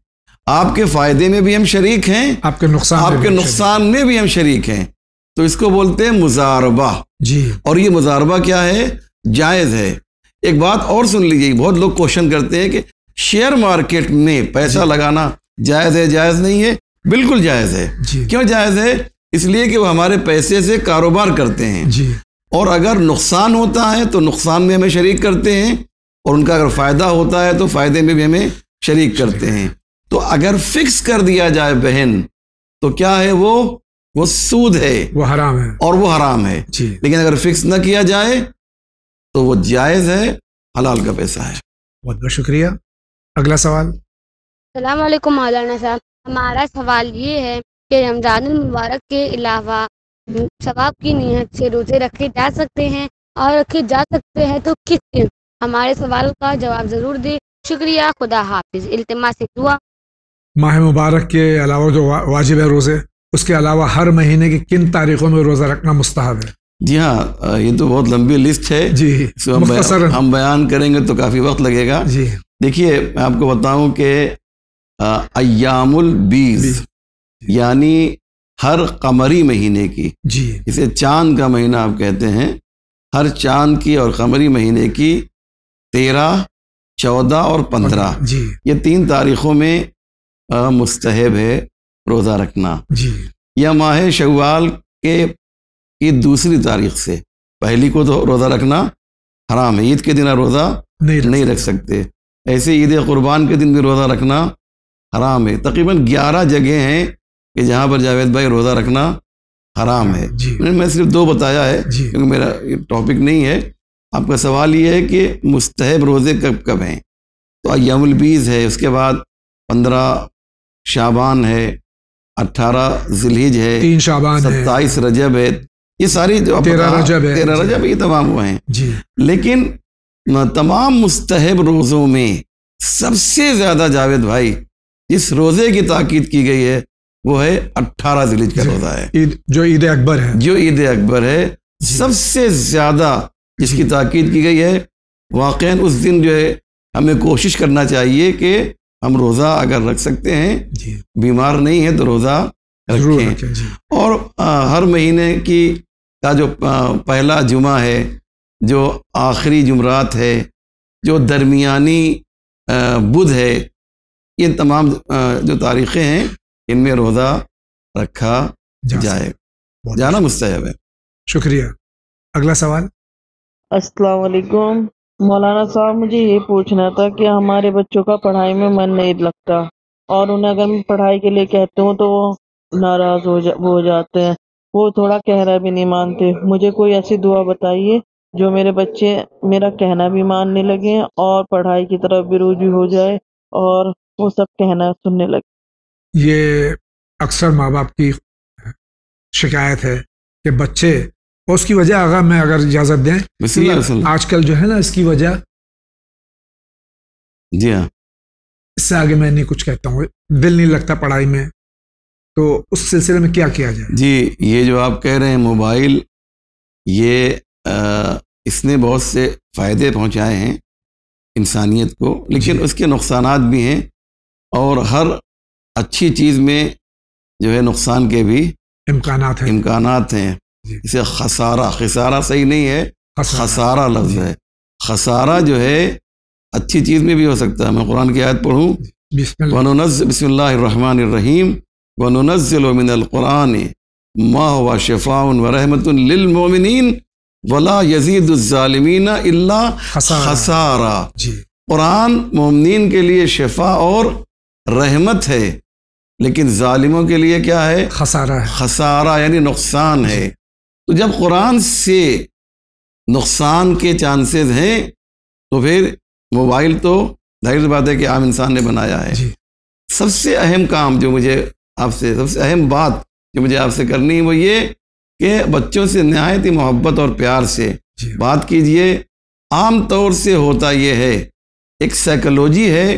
آپ کے فائدے میں بھی ہم شریک ہیں، آپ کے نقصان میں بھی ہم شریک ہیں، تو اس کو بولتے ہیں مضاربہ۔ اور یہ مضاربہ کیا ہے؟ جائز ہے۔ ایک بات اور سن لیجیے، بہت لوگ کوشچن کرتے ہیں کہ شیئر مارکیٹ میں پیسہ لگانا جائز ہے، جائز نہیں ہے؟ بالکل جائز ہے۔ کیوں جائز ہے؟ اس لیے کہ وہ ہمارے پیسے سے کاروبار کرتے ہیں، اور اگر نقصان ہوتا ہے تو نقصان میں ہمیں شریک کرتے ہیں، اور ان کا اگر فائدہ ہوتا ہے تو فائدے میں بھی ہمیں شریک کرتے ہیں۔ تو اگر فکس کر دیا جائے بہن تو کیا ہے؟ وہ سود ہے، وہ حرام ہے، اور وہ حرام ہے۔ لیکن اگر فکس نہ کیا جائے تو وہ جائز ہے، حلال کا پیسہ ہے۔ بہت بہت شکریہ۔ اگلا سوال۔ السلام علیکم مولانا صاحب، ہمارا سوال یہ ہے کہ رمضان المبارک کے علاوہ ثواب کی نیت سے روزے رکھے جا سکتے ہیں، اور رکھے جا سکتے ہیں تو کس دن؟ ہمارے سوال کا جواب ضرور دیں، شکریہ، خدا حافظ۔ التماس دعا۔ ماہ مبارک کے علاوہ جو واجب ہے روزے، اس کے علاوہ ہر مہینے کی کن تاریخوں میں روزہ رکھنا مستحب ہے؟ جی ہاں، یہ تو بہت لمبی لسٹ ہے، ہم بیان کریں گے تو کافی وقت لگے گا۔ دیکھیے، میں آپ کو بتاؤں کہ ایام البیض یعنی ہر قمری مہینے کی، اسے چاند کا مہینہ آپ کہتے ہیں، ہر چاند کی اور قمری مہینے کی 13، 14 اور 15 یہ 3 تاریخوں میں مستحب ہے روزہ رکھنا۔ یا ماہ شوال کی دوسری تاریخ سے، پہلی کو تو روزہ رکھنا حرام ہے، عید کے دن روزہ نہیں رکھ سکتے، ایسے عید قربان کے دن بھی روزہ رکھنا حرام ہے۔ تقریباً 11 جگہ ہیں کہ جہاں پر جاوید بھائی روزہ رکھنا حرام ہے۔ میں صرف 2 بتایا ہے کیونکہ میرا ٹاپک نہیں ہے۔ آپ کا سوال یہ ہے کہ مستحب روزے کب کب ہیں، تو ایام البیض ہے، اس کے بعد 15 شعبان ہے، 18 ذی الحجہ ہے، 3 شعبان ہے، 27 رجب ہے، یہ ساری جو 13 رجب ہے، 13 رجب یہ تمام ہوئے ہیں جی، لیکن تمام مستحب روزوں میں سب سے زیادہ جاوید بھائی جس روزے کی تاکید کی گئی ہے وہ ہے 18 ذی الحجہ کا روزہ ہے، جو عید اکبر ہے، جو عید اکبر ہے سب سے زیادہ جس کی تاکید کی گئی ہے۔ واقعاً اس دن جو ہے ہمیں کوشش کرنا چاہیے کہ ہم روزہ اگر رکھ سکتے ہیں، بیمار نہیں ہے تو روزہ رکھیں، اور ہر مہینے کا جو پہلا جمعہ ہے، جو آخری جمعرات ہے، جو درمیانی بدھ ہے، یہ تمام جو تاریخیں ہیں ان میں روزہ رکھا جائے، جانا مستحب ہے۔ شکریہ۔ اگلا سوال۔ السلام علیکم مولانا صاحب، مجھے یہ پوچھنا تھا کہ ہمارے بچوں کا پڑھائی میں من نہیں لگتا، اور انہیں اگر میں پڑھائی کے لیے کہتے ہوں تو وہ ناراض ہو جاتے ہیں، وہ تھوڑا کہنا بھی نہیں مانتے۔ مجھے کوئی ایسی دعا بتائیے جو میرے بچے میرا کہنا بھی ماننے لگے اور پڑھائی کی طرف بھی رجوع ہو جائے اور وہ سب کہنا سننے لگے۔ یہ اکثر ماں باپ کی شکایت ہے کہ بچے، اور اس کی وجہ اگر اجازت دیں، آج کل جو ہے نا اس کی وجہ، جی ہاں، اس سے آگے میں نہیں کچھ کہتا ہوں، دل نہیں لگتا پڑھائی میں، تو اس سلسلے میں کیا کیا جائے؟ جی، یہ جو آپ کہہ رہے ہیں موبائل، یہ اس نے بہت سے فائدے پہنچائے ہیں انسانیت کو، لیکن اس کے نقصانات بھی ہیں، اور ہر اچھی چیز میں جو ہے نقصان کے بھی امکانات ہیں۔ اسے خسارہ صحیح نہیں ہے، خسارہ لفظ ہے۔ خسارہ جو ہے اچھی چیز میں بھی ہو سکتا ہے۔ میں قرآن کی آیت پڑھوں، بسم اللہ الرحمن الرحیم وَنُنَزِّلُ مِنَ الْقُرْآنِ مَا هُوَ شِفَاءٌ وَرَحْمَةٌ لِّلْمُؤْمِنِينَ وَلَا يَزِيدُ الظَّالِمِينَ إِلَّا خَسَارًا۔ قرآن مومنین کے لیے شفا اور رحمت ہے، لیکن ظالموں کے لیے کیا ہے؟ خسارہ یعنی نقصان ہے۔ تو جب قرآن سے نقصان کے چانسز ہیں تو پھر موبائل تو ظاہر بات ہے کہ عام انسان نے بنایا ہے۔ سب سے اہم کام جو مجھے سب سے اہم بات جو مجھے آپ سے کرنی ہے وہ یہ کہ بچوں سے نہایت ہی محبت اور پیار سے بات کیجئے۔ عام طور سے ہوتا یہ ہے، ایک سائیکلوجی ہے،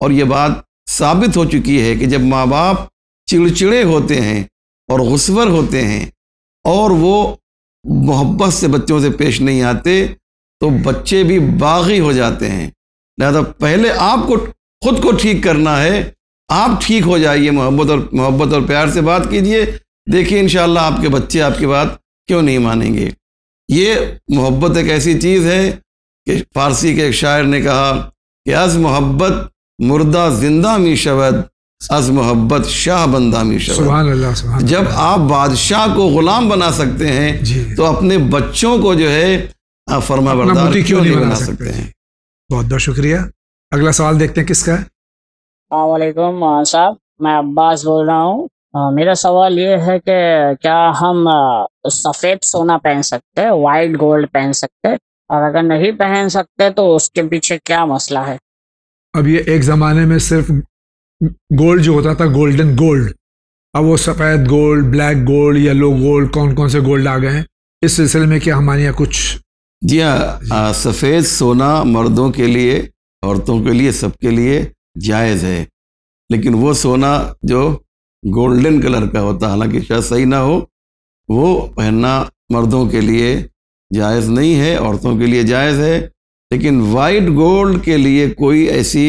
اور یہ بات ثابت ہو چکی ہے کہ جب ماں باپ چڑچڑے ہوتے ہیں اور غصور ہوتے ہیں اور وہ محبت سے بچوں سے پیش نہیں آتے تو بچے بھی باغی ہو جاتے ہیں۔ لہذا پہلے آپ کو خود کو ٹھیک کرنا ہے، آپ ٹھیک ہو جائیے، محبت اور پیار سے بات کیجئے، دیکھیے انشاءاللہ آپ کے بچے آپ کی بات کیوں نہیں مانیں گے۔ یہ محبت ایک ایسی چیز ہے کہ فارسی کے ایک شاعر نے کہا کہ از محبت مردہ زندہ می شود، از محبت شاہ بندہ می شود۔ سبحان اللہ، سبحان اللہ۔ جب آپ بادشاہ کو غلام بنا سکتے ہیں تو اپنے بچوں کو جو ہے فرما بردار کیوں نہیں بنا سکتے ہیں؟ بہت بہت شکریہ۔ اگلا سوال دیکھتے ہیں کس کا ہے۔ السلام علیکم صاحب، میں عباس بول رہا ہوں۔ میرا سوال یہ ہے کہ کیا ہم سفید سونا پہن سکتے ہیں، وائٹ گولڈ پہن سکتے ہیں، اور اگر نہیں پہن سکتے تو اس کے پیچھے کیا مسئلہ ہے؟ اب یہ ایک زمانے میں صرف گولڈ جو ہوتا تھا، گولڈن گولڈ، اب وہ سفید gold, black gold, yellow gold, کون سے گولڈ آ گئے ہیں، اس سلسلے میں کیا ہمارے یہاں کچھ؟ جی ہاں، سفید سونا مردوں کے لیے، عورتوں کے لیے، سب کے لیے جائز ہے، لیکن وہ سونا جو گولڈن کلر کا ہوتا، حالانکہ شاید صحیح نہ ہو، وہ پہننا مردوں کے لیے جائز نہیں ہے، عورتوں کے لیے جائز ہے، لیکن وائٹ گولڈ کے لیے کوئی ایسی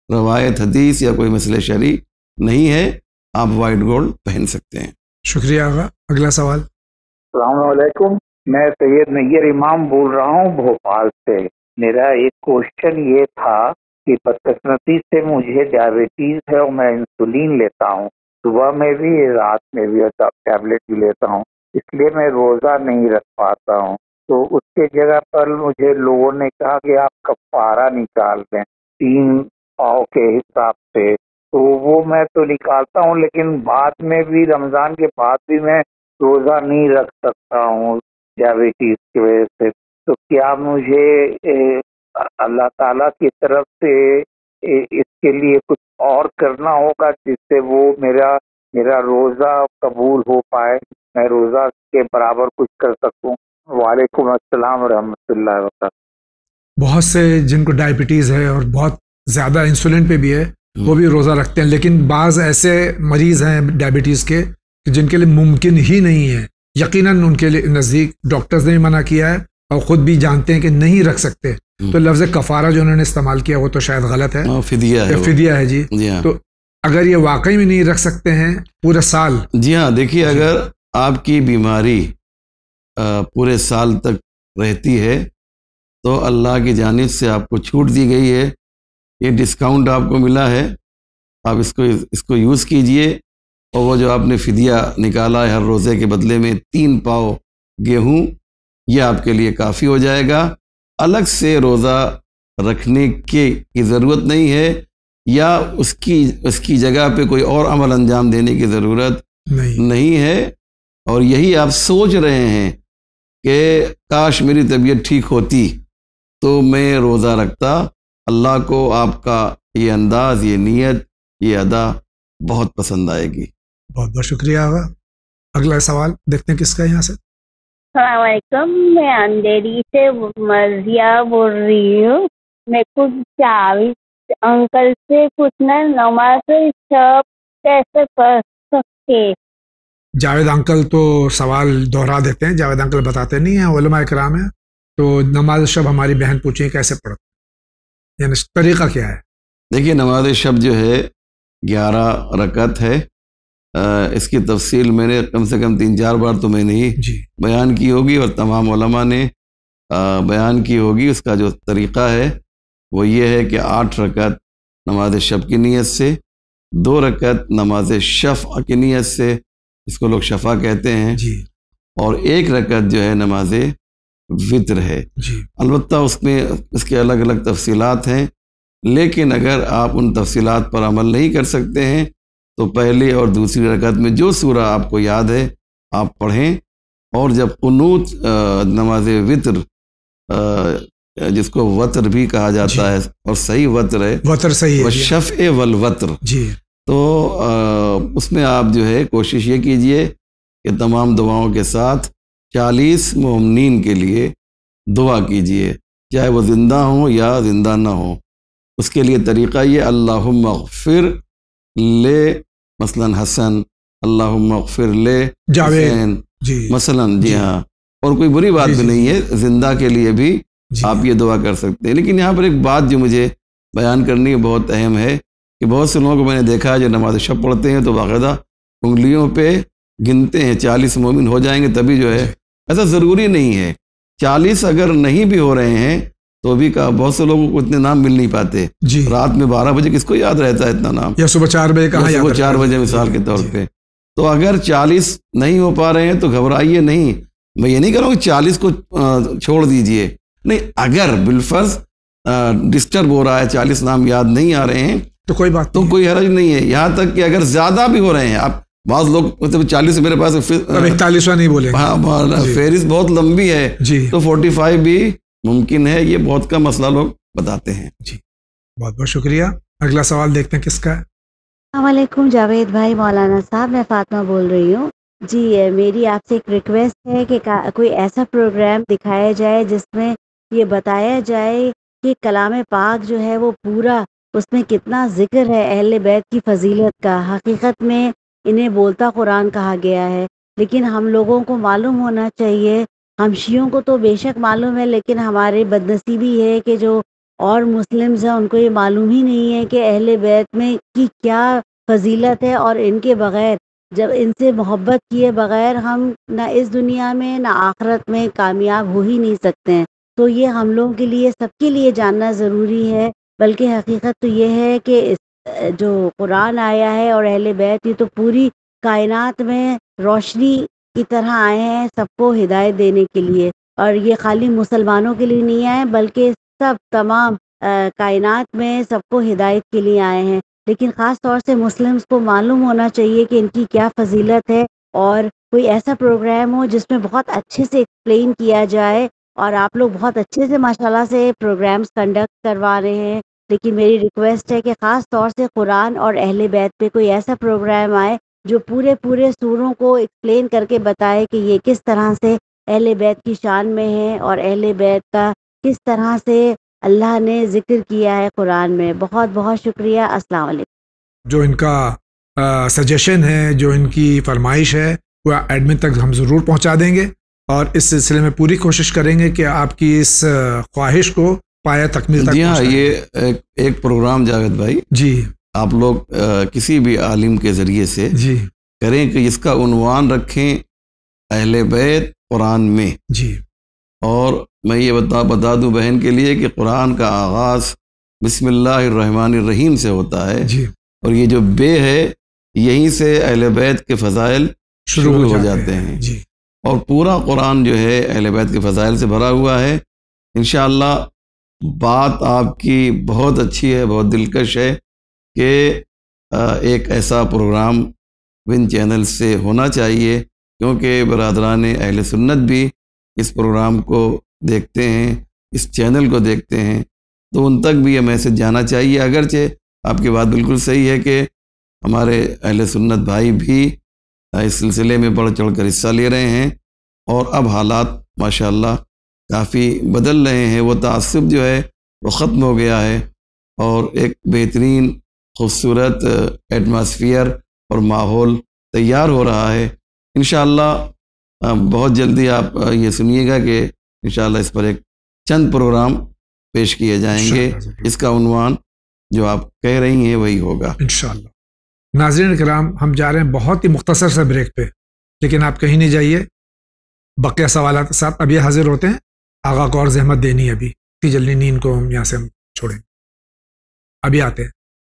روایت حدیث یا کوئی مسئلہ شرعی نہیں ہے، آپ وائٹ گولڈ پہن سکتے ہیں۔ شکریہ آغا۔ اگلا سوال۔ السلام علیکم، میں سید نیر امام بول رہا ہوں بھوپال سے۔ میرا ایک کوشچن یہ تھا کہ بدقسمتی سے مجھے ڈائبٹیز ہے اور میں انسولین لیتا ہوں، صبح میں بھی رات میں بھی، ٹیبلٹ بھی لیتا ہوں، اس لیے میں روزہ نہیں رکھ پاتا ہوں۔ تو اس کے جگہ پر مجھے لوگوں نے کہا کہ آپ کفارہ نکال دیں 3 پاؤ کے حساب سے، تو وہ میں تو نکالتا ہوں، لیکن بعد میں بھی رمضان کے بعد بھی میں روزہ نہیں رکھ سکتا ہوں ڈائبٹیز کی وجہ سے۔ تو کیا مجھے اللہ تعالیٰ کی طرف سے اس کے لیے کچھ اور کرنا ہوگا جس سے وہ میرا میرا روزہ قبول ہو پائے، میں روزہ کے برابر کچھ کر سکوں. وعلیکم السلام ورحمۃ اللہ وبرکاتہ. بہت سے جن کو ڈائبٹیز ہے اور بہت زیادہ انسولین پہ بھی ہے وہ بھی روزہ رکھتے ہیں، لیکن بعض ایسے مریض ہیں ڈائبٹیز کے کہ جن کے لیے ممکن ہی نہیں ہے. یقیناً ان کے لیے نزدیک ڈاکٹرز نے بھی منع کیا ہے اور خود بھی جانتے ہیں کہ نہیں رکھ سکتے. تو لفظ کفارہ جو انہوں نے استعمال کیا وہ تو شاید غلط ہے، فدیہ ہے. جی تو اگر یہ واقعی میں نہیں رکھ سکتے ہیں پورے سال. جی ہاں، دیکھیے اگر آپ کی بیماری پورے سال تک رہتی ہے تو اللہ کی جانب سے آپ کو چھوٹ دی گئی ہے، یہ ڈسکاؤنٹ آپ کو ملا ہے، آپ اس کو یوز کیجئے. اور وہ جو آپ نے فدیہ نکالا ہے ہر روزے کے بدلے میں 3 پاؤ گیہوں، یہ آپ کے لیے کافی ہو جائے گا. الگ سے روزہ رکھنے کی ضرورت نہیں ہے، یا اس کی جگہ پہ کوئی اور عمل انجام دینے کی ضرورت نہیں ہے. اور یہی آپ سوچ رہے ہیں کہ کاش میری طبیعت ٹھیک ہوتی تو میں روزہ رکھتا. اللہ کو آپ کا یہ انداز، یہ نیت، یہ ادا بہت پسند آئے گی. بہت بہت شکریہ آغا. اگلا سوال دیکھتے ہیں کس کا یہاں سے. السلام علیکم، میں اندھیری سے مرضیہ بول رہی ہوں. میں کچھ جاوید انکل سے پوچھنا، نماز سب کیسے پڑھ سکتے؟ جاوید انکل تو سوال دوہرا دیتے ہیں، جاوید انکل بتاتے نہیں ہیں، علماء کرام ہیں. تو نماز شب ہماری بہن پوچھیں کیسے پڑھتے، یعنی طریقہ کیا ہے؟ دیکھیے نماز شب جو ہے 11 رکعت ہے. اس کی تفصیل میں نے کم سے کم 3-4 بار تو میں نے ہی بیان کی ہوگی اور تمام علماء نے بیان کی ہوگی. اس کا جو طریقہ ہے وہ یہ ہے کہ 8 رکعت نماز شب کی نیت سے، 2 رکعت نماز شفع کی نیت سے، اس کو لوگ شفع کہتے ہیں، اور 1 رکعت جو ہے نماز وطر ہے. البتہ اس کے الگ الگ تفصیلات ہیں، لیکن اگر آپ ان تفصیلات پر عمل نہیں کر سکتے ہیں تو پہلی اور دوسری رکعت میں جو سورہ آپ کو یاد ہے آپ پڑھیں. اور جب قنوت نماز وطر، جس کو وطر بھی کہا جاتا ہے اور صحیح وطر ہے، وطر صحیح ہے، والشفع والوطر، تو اس میں آپ جو ہے کوشش یہ کیجئے کہ تمام دعاؤں کے ساتھ 40 مومنین کے لیے دعا کیجئے، چاہے وہ زندہ ہوں یا زندہ نہ ہوں. اس کے لیے طریقہ یہ، اللہم اغفر لے مثلا حسن، اللہم اغفر لے حسین مثلا. جی ہاں، اور کوئی بری بات بھی نہیں ہے، زندہ کے لیے بھی آپ یہ دعا کر سکتے ہیں. لیکن یہاں پر ایک بات جو مجھے بیان کرنی بہت اہم ہے کہ بہت سے لوگوں کو میں نے دیکھا ہے جو نماز شب پڑھتے ہیں تو باقاعدہ انگلیوں پہ گنتے ہیں 40 مومن ہو جائیں گے تبھی جو ہے. ایسا ضروری نہیں ہے. 40 اگر نہیں بھی ہو رہے ہیں تو بھی بہت سے لوگوں کو اتنے نام مل نہیں پاتے. رات میں 12 بجے کس کو یاد رہتا ہے اتنا نام، یا صبح 4 بجے کہاں، صبح 4 بجے مثال کے طور پہ. تو اگر 40 نہیں ہو پا رہے ہیں تو گھبرائیے نہیں. میں یہ نہیں کہہ رہا ہوں کہ 40 کو چھوڑ دیجئے، نہیں، اگر بالفرض ڈسٹرب ہو رہا ہے، 40 نام یاد نہیں آ رہے ہیں تو کوئی بات، تو کوئی حرج نہیں ہے. یہاں تک کہ اگر زیادہ بھی ہو رہے ہیں، آپ بعض لوگ مطلب 40 میرے پاس 41 نہیں بولے، فہرست بہت لمبی ہے تو 45 بھی ممکن ہے. یہ بہت کا مسئلہ لوگ بتاتے ہیں. جی بہت بہت شکریہ. اگلا سوال دیکھتے ہیں کس کا ہے. السلام علیکم جاوید بھائی، مولانا صاحب، میں فاطمہ بول رہی ہوں. جی میری آپ سے ایک ریکویسٹ ہے کہ کوئی ایسا پروگرام دکھایا جائے جس میں یہ بتایا جائے کہ کلام پاک جو ہے وہ پورا، اس میں کتنا ذکر ہے اہل بیت کی فضیلت کا. حقیقت میں انہیں بولتا قرآن کہا گیا ہے، لیکن ہم لوگوں کو معلوم ہونا چاہیے. ہم شیعوں کو تو بے شک معلوم ہے، لیکن ہمارے بدنصیبی ہے کہ جو اور مسلمز ہیں ان کو یہ معلوم ہی نہیں ہے کہ اہل بیت میں کی کیا فضیلت ہے، اور ان کے بغیر، جب ان سے محبت کیے بغیر ہم نہ اس دنیا میں نہ آخرت میں کامیاب ہو ہی نہیں سکتے ہیں. تو یہ ہم لوگوں کے لیے، سب کے لیے جاننا ضروری ہے. بلکہ حقیقت تو یہ ہے کہ جو قرآن آیا ہے اور اہل بیت، یہ تو پوری کائنات میں روشنی کی طرح آئے ہیں سب کو ہدایت دینے کے لیے. اور یہ خالی مسلمانوں کے لیے نہیں آئے بلکہ سب تمام کائنات میں سب کو ہدایت کے لیے آئے ہیں. لیکن خاص طور سے مسلمز کو معلوم ہونا چاہیے کہ ان کی کیا فضیلت ہے، اور کوئی ایسا پروگرام ہو جس میں بہت اچھے سے ایکسپلین کیا جائے. اور آپ لوگ بہت اچھے سے ماشاءاللہ سے پروگرامز کنڈکٹ کروا رہے ہیں، لیکن میری ریکویسٹ ہے کہ خاص طور سے قرآن اور اہل بیت پہ کوئی ایسا پروگرام آئے جو پورے پورے سوروں کو ایکسپلین کر کے بتائے کہ یہ کس طرح سے اہل بیت کی شان میں ہے اور اہل بیت کا کس طرح سے اللہ نے ذکر کیا ہے قرآن میں. بہت بہت شکریہ. السلام علیکم. جو ان کا سجیشن ہے، جو ان کی فرمائش ہے، وہ ایڈمن تک ہم ضرور پہنچا دیں گے، اور اس سلسلے میں پوری کوشش کریں گے کہ آپ کی اس خواہش کو پایا تکمیل تک. جی ہاں، یہ ایک پروگرام جاوید بھائی جی آپ لوگ کسی بھی عالم کے ذریعے سے جی کریں کہ جس کا عنوان رکھیں اہل بیت قرآن میں. جی اور میں یہ بتا دوں بہن کے لیے کہ قرآن کا آغاز بسم اللہ الرحمن الرحیم سے ہوتا ہے. جی اور یہ جو بے ہے یہیں سے اہل بیت کے فضائل شروع ہو جاتے ہیں. جی اور پورا قرآن جو ہے اہل بیت کے فضائل سے بھرا ہوا ہے. انشاءاللہ بات آپ کی بہت اچھی ہے، بہت دلکش ہے کہ ایک ایسا پروگرام ون چینل سے ہونا چاہیے، کیونکہ برادران اہل سنت بھی اس پروگرام کو دیکھتے ہیں، اس چینل کو دیکھتے ہیں، تو ان تک بھی یہ میسج جانا چاہیے. اگرچہ آپ کی بات بالکل صحیح ہے کہ ہمارے اہل سنت بھائی بھی اس سلسلے میں بڑھ چڑھ کر حصہ لے رہے ہیں، اور اب حالات ماشاءاللہ کافی بدل رہے ہیں. وہ تعصب جو ہے وہ ختم ہو گیا ہے، اور ایک بہترین خوبصورت ایٹماسفیئر اور ماحول تیار ہو رہا ہے. انشاءاللہ بہت جلدی آپ یہ سنیے گا کہ انشاءاللہ اس پر ایک چند پروگرام پیش کیے جائیں گے. اس کا عنوان جو آپ کہہ رہی ہیں وہی ہوگا انشاءاللہ. ناظرین کرام، ہم جا رہے ہیں بہت ہی مختصر سے بریک پہ، لیکن آپ کہیں نہیں جائیے. بقیہ سوالات کے ساتھ ابھی حاضر ہوتے ہیں. آغا کو اور زحمت دینی ہے، ابھی جلدی نیند کو ہم یہاں سے ہم چھوڑیں، ابھی آتے ہیں.